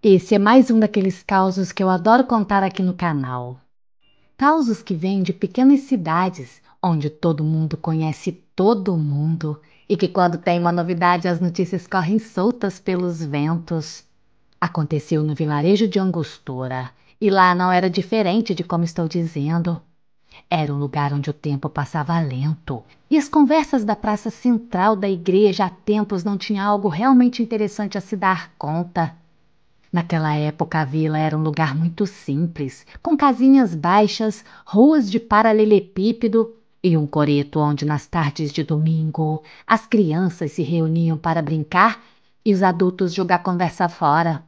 Esse é mais um daqueles causos que eu adoro contar aqui no canal. Causos que vêm de pequenas cidades, onde todo mundo conhece todo mundo e que quando tem uma novidade as notícias correm soltas pelos ventos. Aconteceu no vilarejo de Angostura e lá não era diferente de como estou dizendo. Era um lugar onde o tempo passava lento e as conversas da praça central da igreja há tempos não tinha algo realmente interessante a se dar conta. Naquela época a vila era um lugar muito simples, com casinhas baixas, ruas de paralelepípedo e um coreto onde nas tardes de domingo as crianças se reuniam para brincar e os adultos jogar conversa fora.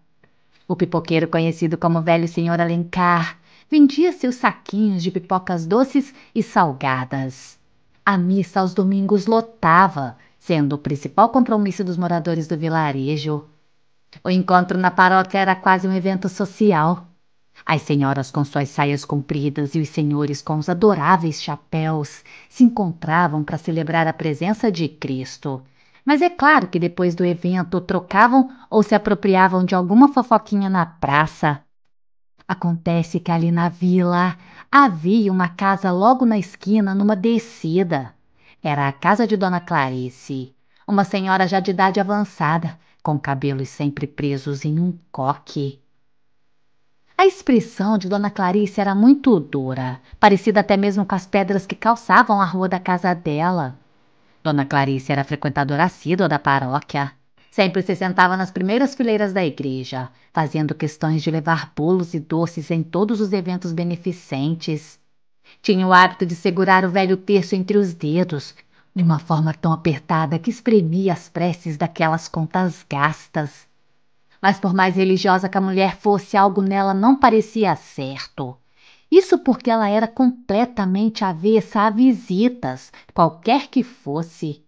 O pipoqueiro conhecido como Velho Senhor Alencar vendia seus saquinhos de pipocas doces e salgadas. A missa aos domingos lotava, sendo o principal compromisso dos moradores do vilarejo. O encontro na paróquia era quase um evento social. As senhoras com suas saias compridas e os senhores com os adoráveis chapéus se encontravam para celebrar a presença de Cristo. Mas é claro que depois do evento trocavam ou se apropriavam de alguma fofoquinha na praça. Acontece que ali na vila havia uma casa logo na esquina, numa descida. Era a casa de Dona Clarice, uma senhora já de idade avançada, com cabelos sempre presos em um coque. A expressão de Dona Clarice era muito dura, parecida até mesmo com as pedras que calçavam a rua da casa dela. Dona Clarice era frequentadora assídua da paróquia. Sempre se sentava nas primeiras fileiras da igreja, fazendo questões de levar bolos e doces em todos os eventos beneficentes. Tinha o hábito de segurar o velho terço entre os dedos, de uma forma tão apertada que espremia as preces daquelas contas gastas. Mas por mais religiosa que a mulher fosse, algo nela não parecia certo. Isso porque ela era completamente avessa a visitas, qualquer que fosse.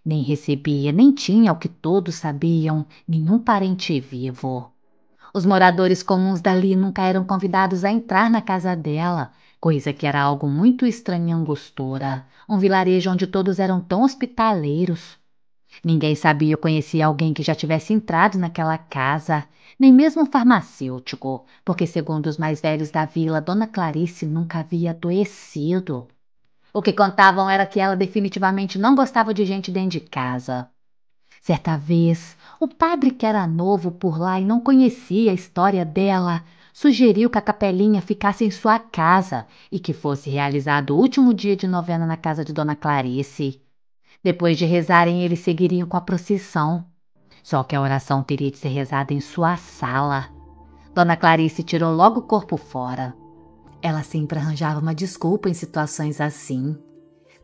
Nem recebia, nem tinha, o que todos sabiam, nenhum parente vivo. Os moradores comuns dali nunca eram convidados a entrar na casa dela, coisa que era algo muito estranho em Angostura, um vilarejo onde todos eram tão hospitaleiros. Ninguém sabia ou conhecia alguém que já tivesse entrado naquela casa, nem mesmo um farmacêutico, porque, segundo os mais velhos da vila, Dona Clarice nunca havia adoecido. O que contavam era que ela definitivamente não gostava de gente dentro de casa. Certa vez, o padre, que era novo por lá e não conhecia a história dela, sugeriu que a capelinha ficasse em sua casa e que fosse realizado o último dia de novena na casa de Dona Clarice. Depois de rezarem, eles seguiriam com a procissão. Só que a oração teria de ser rezada em sua sala. Dona Clarice tirou logo o corpo fora. Ela sempre arranjava uma desculpa em situações assim.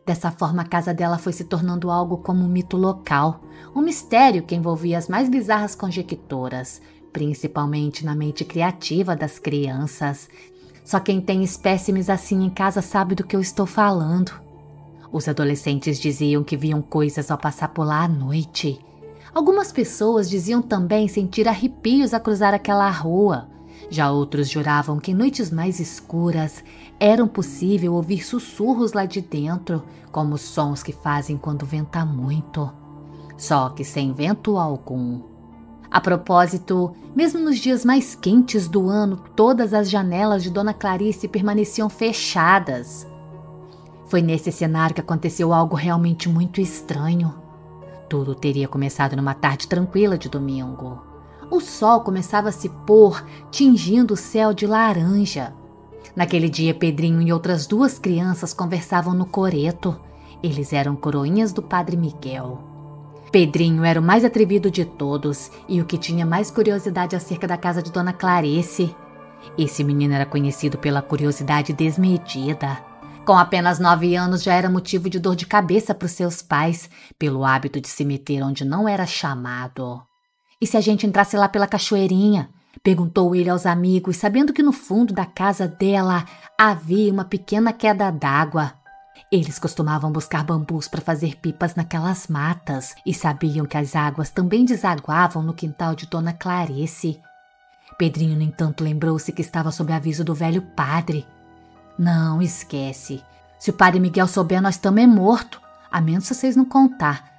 Dessa forma, a casa dela foi se tornando algo como um mito local, um mistério que envolvia as mais bizarras conjecturas, principalmente na mente criativa das crianças. Só quem tem espécimes assim em casa sabe do que eu estou falando. Os adolescentes diziam que viam coisas ao passar por lá à noite. Algumas pessoas diziam também sentir arrepios a cruzar aquela rua. Já outros juravam que em noites mais escuras era possível ouvir sussurros lá de dentro, como os sons que fazem quando venta muito. Só que sem vento algum. A propósito, mesmo nos dias mais quentes do ano, todas as janelas de Dona Clarice permaneciam fechadas. Foi nesse cenário que aconteceu algo realmente muito estranho. Tudo teria começado numa tarde tranquila de domingo. O sol começava a se pôr, tingindo o céu de laranja. Naquele dia, Pedrinho e outras duas crianças conversavam no coreto. Eles eram coroinhas do Padre Miguel. Pedrinho era o mais atrevido de todos e o que tinha mais curiosidade acerca da casa de Dona Clarice. Esse menino era conhecido pela curiosidade desmedida. Com apenas 9 anos já era motivo de dor de cabeça para os seus pais, pelo hábito de se meter onde não era chamado. E se a gente entrasse lá pela cachoeirinha? Perguntou ele aos amigos, sabendo que no fundo da casa dela havia uma pequena queda d'água. Eles costumavam buscar bambus para fazer pipas naquelas matas e sabiam que as águas também desaguavam no quintal de Dona Clarice. Pedrinho, no entanto, lembrou-se que estava sob aviso do velho padre. Não, esquece. Se o Padre Miguel souber, nós estamos morto, a menos se vocês não contar.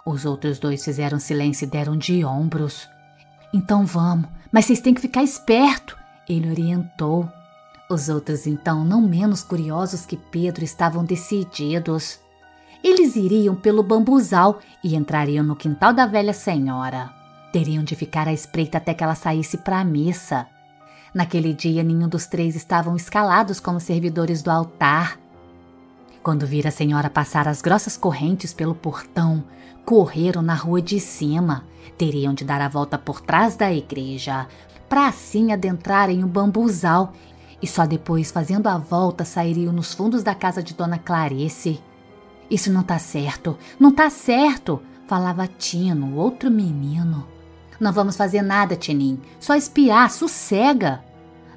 Os outros dois fizeram silêncio e deram de ombros. Então vamos, mas vocês têm que ficar esperto, ele orientou. Os outros então, não menos curiosos que Pedro, estavam decididos. Eles iriam pelo bambuzal e entrariam no quintal da velha senhora. Teriam de ficar à espreita até que ela saísse para a missa. Naquele dia, nenhum dos três estavam escalados como servidores do altar. Quando viram a senhora passar as grossas correntes pelo portão, correram na rua de cima. Teriam de dar a volta por trás da igreja, para assim adentrarem o bambuzal, e só depois, fazendo a volta, sairiam nos fundos da casa de Dona Clarice. Isso não tá certo, não tá certo, falava Tino, outro menino. Não vamos fazer nada, Tininho, só espiar, sossega.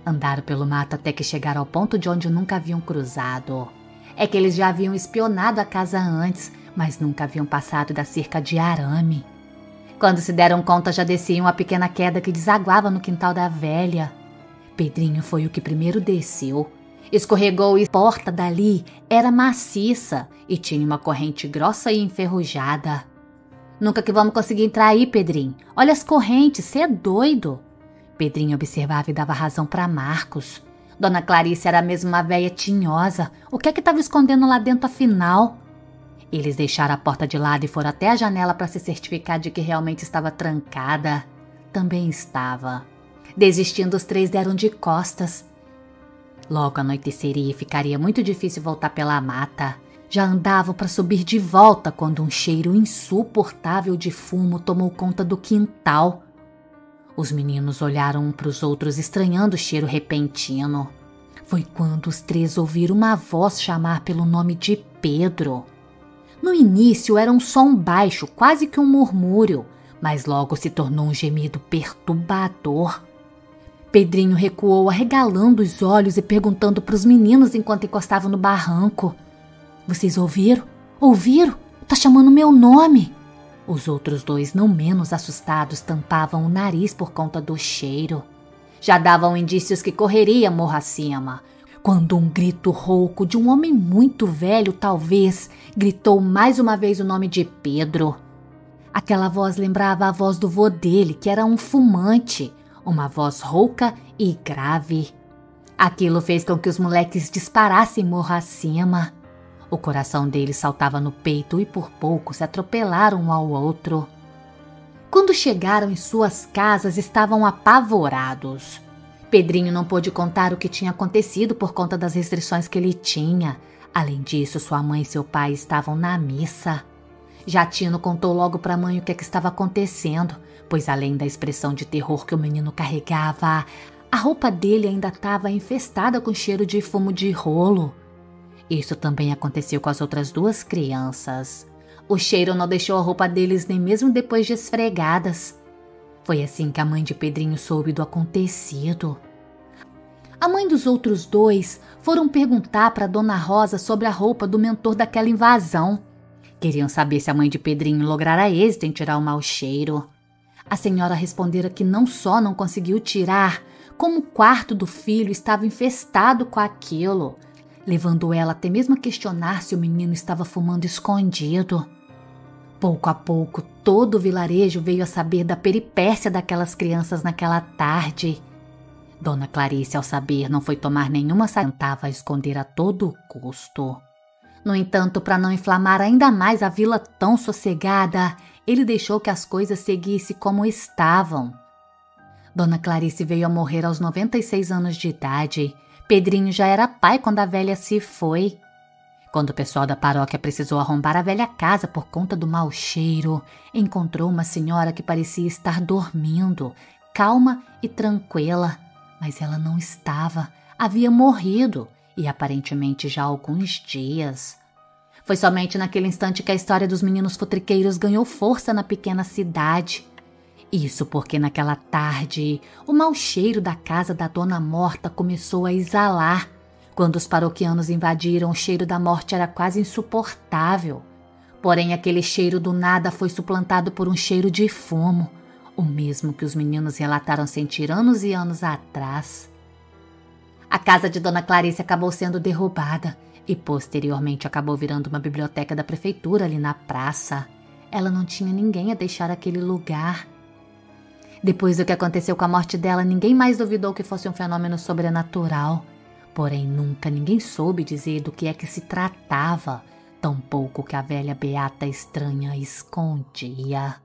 Andaram pelo mato até que chegaram ao ponto de onde nunca haviam cruzado. É que eles já haviam espionado a casa antes, mas nunca haviam passado da cerca de arame. Quando se deram conta, já desciam a pequena queda que desaguava no quintal da velha. Pedrinho foi o que primeiro desceu. Escorregou e a porta dali era maciça e tinha uma corrente grossa e enferrujada. Nunca que vamos conseguir entrar aí, Pedrinho. Olha as correntes, cê é doido. Pedrinho observava e dava razão para Marcos. Dona Clarice era mesmo uma véia tinhosa. O que é que estava escondendo lá dentro afinal? Eles deixaram a porta de lado e foram até a janela para se certificar de que realmente estava trancada. Também estava. Desistindo, os três deram de costas. Logo anoiteceria e ficaria muito difícil voltar pela mata. Já andavam para subir de volta quando um cheiro insuportável de fumo tomou conta do quintal. Os meninos olharam um para os outros, estranhando o cheiro repentino. Foi quando os três ouviram uma voz chamar pelo nome de Pedro. No início era um som baixo, quase que um murmúrio, mas logo se tornou um gemido perturbador. Pedrinho recuou, arregalando os olhos e perguntando para os meninos enquanto encostavam no barranco. Vocês ouviram? Ouviram? Tá chamando meu nome! Os outros dois, não menos assustados, tampavam o nariz por conta do cheiro. Já davam indícios que correria morro acima, quando um grito rouco de um homem muito velho, talvez, gritou mais uma vez o nome de Pedro. Aquela voz lembrava a voz do vô dele, que era um fumante, uma voz rouca e grave. Aquilo fez com que os moleques disparassem morro acima. O coração deles saltava no peito e por pouco se atropelaram um ao outro. Quando chegaram em suas casas, estavam apavorados. Pedrinho não pôde contar o que tinha acontecido por conta das restrições que ele tinha. Além disso, sua mãe e seu pai estavam na missa. Já Tino contou logo para a mãe o que estava acontecendo, pois além da expressão de terror que o menino carregava, a roupa dele ainda estava infestada com cheiro de fumo de rolo. Isso também aconteceu com as outras duas crianças. O cheiro não deixou a roupa deles nem mesmo depois de esfregadas. Foi assim que a mãe de Pedrinho soube do acontecido. A mãe dos outros dois foram perguntar para Dona Rosa sobre a roupa do mentor daquela invasão. Queriam saber se a mãe de Pedrinho lograra êxito em tirar o mau cheiro. A senhora respondera que não só não conseguiu tirar, como o quarto do filho estava infestado com aquilo, levando ela até mesmo a questionar se o menino estava fumando escondido. Pouco a pouco, todo o vilarejo veio a saber da peripécia daquelas crianças naquela tarde. Dona Clarice, ao saber, não foi tomar nenhuma saída, tentava esconder a todo custo. No entanto, para não inflamar ainda mais a vila tão sossegada, ele deixou que as coisas seguissem como estavam. Dona Clarice veio a morrer aos 96 anos de idade. Pedrinho já era pai quando a velha se foi. Quando o pessoal da paróquia precisou arrombar a velha casa por conta do mau cheiro, encontrou uma senhora que parecia estar dormindo, calma e tranquila. Mas ela não estava, havia morrido, e aparentemente já há alguns dias. Foi somente naquele instante que a história dos meninos futriqueiros ganhou força na pequena cidade. Isso porque naquela tarde, o mau cheiro da casa da dona morta começou a exalar. Quando os paroquianos invadiram, o cheiro da morte era quase insuportável. Porém, aquele cheiro do nada foi suplantado por um cheiro de fumo, o mesmo que os meninos relataram sentir anos e anos atrás. A casa de Dona Clarice acabou sendo derrubada e posteriormente acabou virando uma biblioteca da prefeitura ali na praça. Ela não tinha ninguém a deixar aquele lugar. Depois do que aconteceu com a morte dela, ninguém mais duvidou que fosse um fenômeno sobrenatural. Porém, nunca ninguém soube dizer do que é que se tratava, tampouco que a velha beata estranha escondia.